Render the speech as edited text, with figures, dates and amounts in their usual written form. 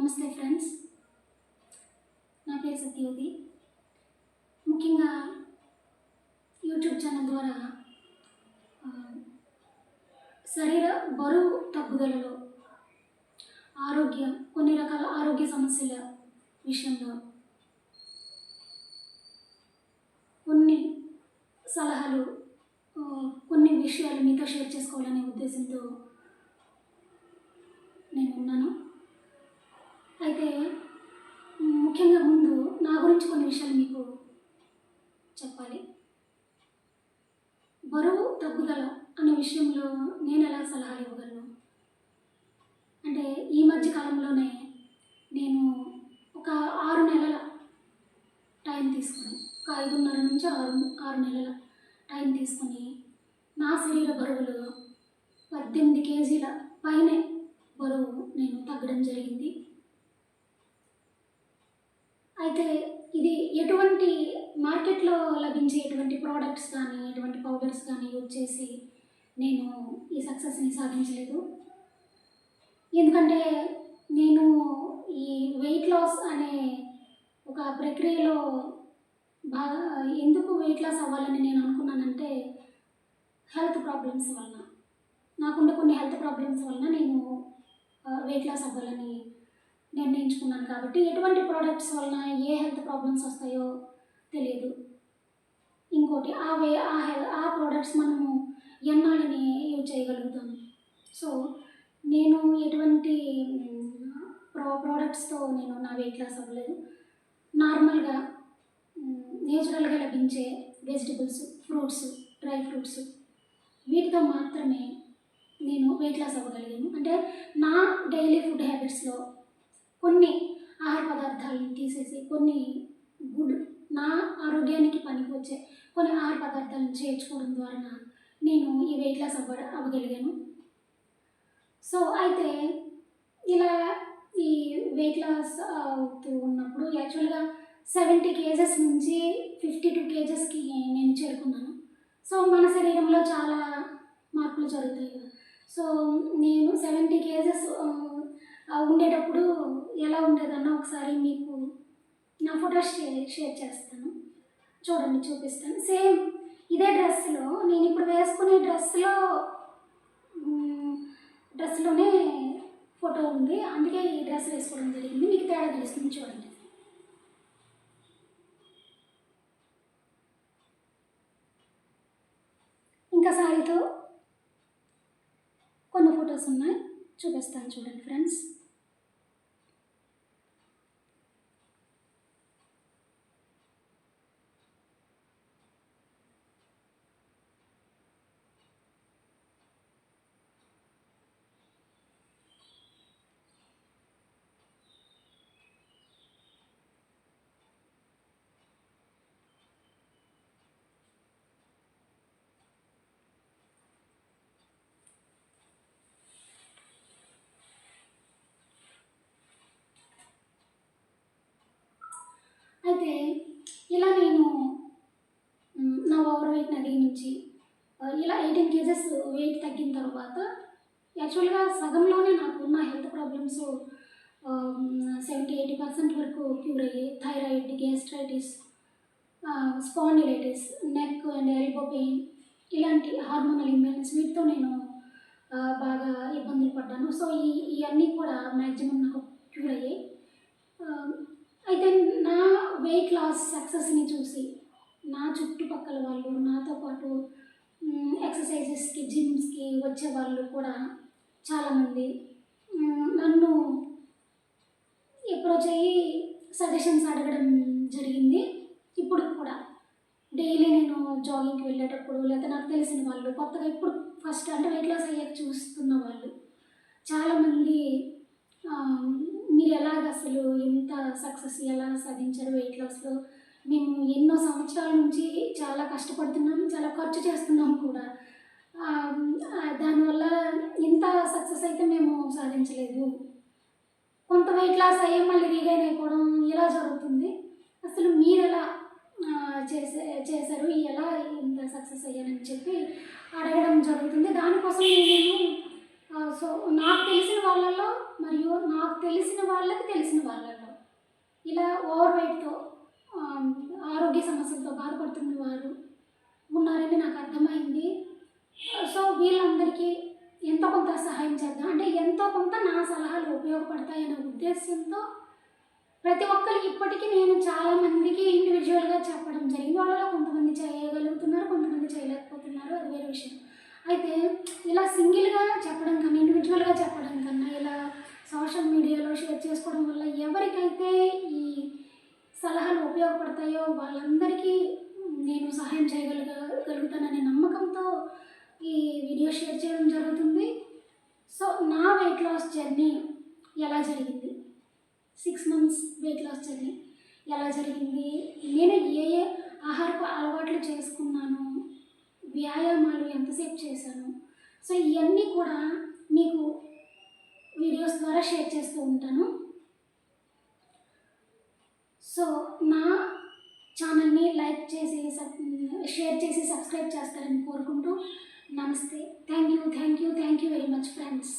నమస్తే ఫ్రెండ్స్, నా పేరు సత్యవతి. ముఖ్యంగా యూట్యూబ్ ఛానల్ ద్వారా శరీర బరువు తగ్గుదలలో కొన్ని రకాల ఆరోగ్య సమస్యల విషయంలో కొన్ని సలహాలు, కొన్ని విషయాలు మీతో షేర్ చేసుకోవాలనే ఉద్దేశంతో నేను ఉన్నాను. అయితే ముఖ్యంగా ముందు నా గురించి కొన్ని విషయాలు మీకు చెప్పాలి. బరువు తగ్గుదల అనే విషయంలో నేను ఎలా సలహాలు ఇవ్వగలను అంటే, ఈ మధ్య కాలంలోనే నేను ఒక 6 నెలల టైం తీసుకుని, ఒక 5.5 నుంచి 6 నెలల టైం తీసుకొని నా శరీర బరువులో 18 కేజీల పైనే బరువు నేను తగ్గడం జరిగింది. అయితే ఇది ఎటువంటి మార్కెట్లో లభించే ఎటువంటి ప్రోడక్ట్స్ కానీ, ఎటువంటి పౌడర్స్ కానీ యూజ్ చేసి నేను ఈ సక్సెస్ని సాధించలేదు. ఎందుకంటే నేను ఈ వెయిట్ లాస్ అనే ఒక ప్రక్రియలో ఎందుకు వెయిట్ లాస్ అవ్వాలని నేను అనుకున్నానంటే, హెల్త్ ప్రాబ్లమ్స్ వలన, నాకుండే కొన్ని హెల్త్ ప్రాబ్లమ్స్ వలన నేను వెయిట్ లాస్ అవ్వాలని నిర్ణయించుకున్నాను. కాబట్టి ఎటువంటి ప్రోడక్ట్స్ వలన ఏ హెల్త్ ప్రాబ్లమ్స్ వస్తాయో తెలియదు. ఇంకోటి ఆ ప్రోడక్ట్స్ మనము ఎన్నాళ్ళని యూజ్ చేయగలుగుతాము. సో నేను ఎటువంటి ప్రోడక్ట్స్తో నేను నా వెయిట్ లాస్ అవ్వలేదు. నార్మల్గా నేచురల్గా లభించే వెజిటబుల్స్, ఫ్రూట్స్, డ్రై ఫ్రూట్స్, వీటితో మాత్రమే నేను వెయిట్ లాస్ అవ్వగలిగాను. అంటే నా డైలీ ఫుడ్ హ్యాబిట్స్లో కొన్ని ఆహార పదార్థాలను తీసేసి కొన్ని నా ఆరోగ్యానికి పనికి వచ్చే కొన్ని ఆహార పదార్థాలను చేర్చుకోవడం ద్వారా నేను ఈ వెయిట్ లాస్ అవ్వగలిగాను. సో అయితే ఇలా ఈ వెయిట్ లాస్ అవుతూ ఉన్నప్పుడు యాక్చువల్గా 70 కేజెస్ నుంచి 52 కేజెస్కి నేను చేరుకున్నాను. సో మన శరీరంలో చాలా మార్పులు జరుగుతాయి కదా. సో నేను 70 కేజెస్ ఉండేటప్పుడు ఎలా ఉండేదన్న ఒకసారి మీకు నా ఫొటోస్ షేర్ చేస్తాను, చూడండి, చూపిస్తాను. సేమ్ ఇదే డ్రెస్లో, నేను ఇప్పుడు వేసుకునే డ్రెస్లోనే ఫోటో ఉంది. అందుకే ఈ డ్రెస్ వేసుకోవడం జరిగింది. మీకు తేడా తెలుస్తుంది, చూడండి. ఇంకా సారీతో కొన్ని ఫొటోస్ ఉన్నాయి, చూపిస్తాను, చూడండి ఫ్రెండ్స్. అయితే ఇలా నేను నా ఓవర్ వెయిట్ని అధిగమించి ఇలా 18 కేజెస్ వెయిట్ తగ్గిన తర్వాత యాక్చువల్గా సగంలోనే నాకు ఉన్న హెల్త్ ప్రాబ్లమ్స్ 70-80% వరకు క్యూర్ అయ్యాయి. Thyroid, gastritis, spondylitis, neck and elbow pain, ఇలాంటి హార్మోనల్ ఇంబ్యాలెన్స్, వీటితో నేను బాగా ఇబ్బందులు పడ్డాను. సో ఇవన్నీ కూడా మ్యాక్సిమం నాకు క్యూర్ అయ్యాయి. అయితే నా వెయిట్ లాస్ సక్సెస్ని చూసి నా చుట్టుపక్కల వాళ్ళు, నాతో పాటు ఎక్సర్సైజెస్కి, జిమ్స్కి వచ్చే వాళ్ళు కూడా చాలామంది నన్ను అప్రోచ్ అయ్యి సజెషన్స్ అడగడం జరిగింది. ఇప్పుడు కూడా డైలీ నేను జాగింగ్కి వెళ్ళేటప్పుడు, లేదా నాకు తెలిసిన వాళ్ళు, కొత్తగా ఇప్పుడు ఫస్ట్ అంటే వెయిట్ లాస్ అయ్యాక చూస్తున్న వాళ్ళు చాలామంది, మీరు ఎలాగ అసలు ఎంత సక్సెస్ ఎలా సాధించారు వెయిట్ లాస్లో, మేము ఎన్నో సంవత్సరాల నుంచి చాలా కష్టపడుతున్నాము, చాలా ఖర్చు చేస్తున్నాము కూడా, దానివల్ల ఇంత సక్సెస్ అయితే మేము సాధించలేదు, కొంత వెయిట్ లాస్ అయ్యే మళ్ళీ రీగైన్ అయిపోవడం ఇలా జరుగుతుంది, అసలు మీరు ఎలా చేశారు, ఎలా ఇంత సక్సెస్ అయ్యారని చెప్పి అడగడం జరుగుతుంది. దానికోసం నేను సో నాకు తెలిసిన వాళ్ళల్లో మరియు నాకు తెలిసిన వాళ్ళలో ఇలా ఓవర్ వెయిట్తో ఆరోగ్య సమస్యలతో బాధపడుతున్న వారు ఉన్నారని నాకు అర్థమైంది. సో వీళ్ళందరికీ ఎంతో కొంత సహాయం చేద్దాం, అంటే ఎంతో కొంత నా సలహాలు ఉపయోగపడతాయనే ఉద్దేశంతో ప్రతి ఒక్కరికి ఇప్పటికీ నేను చాలామందికి ఇండివిజువల్గా చెప్పడం జరిగింది. వాళ్ళలో కొంతమంది చేయగలుగుతున్నారు, కొంతమంది చేయలేకపోతున్నారు, అది వేరే విషయం. అయితే ఇలా సింగిల్గా చెప్పడం కన్నా, ఇండివిజువల్గా చెప్పడం కన్నా ఇలా సోషల్ మీడియాలో షేర్ చేసుకోవడం వల్ల ఎవరికైతే ఈ సలహాలు ఉపయోగపడతాయో వాళ్ళందరికీ నేను సహాయం చేయగలుగుతాననే నమ్మకంతో ఈ వీడియో షేర్ చేయడం జరుగుతుంది. సో నా వెయిట్ లాస్ జర్నీ ఎలా జరిగింది, 6 months వెయిట్ లాస్ జర్నీ ఎలా జరిగింది, నేను ఏ ఏ ఆహారపు అలవాట్లు చేసుకున్నాను, వ్యాయామాలు ఎంతసేపు చేశాను, సో ఇవన్నీ కూడా మీకు వీడియోస్ ద్వారా షేర్ చేస్తూ ఉంటాను. సో నా ఛానల్ని లైక్ చేసి షేర్ చేసి సబ్స్క్రైబ్ చేస్తారని కోరుకుంటూ నమస్తే. Thank you very much friends.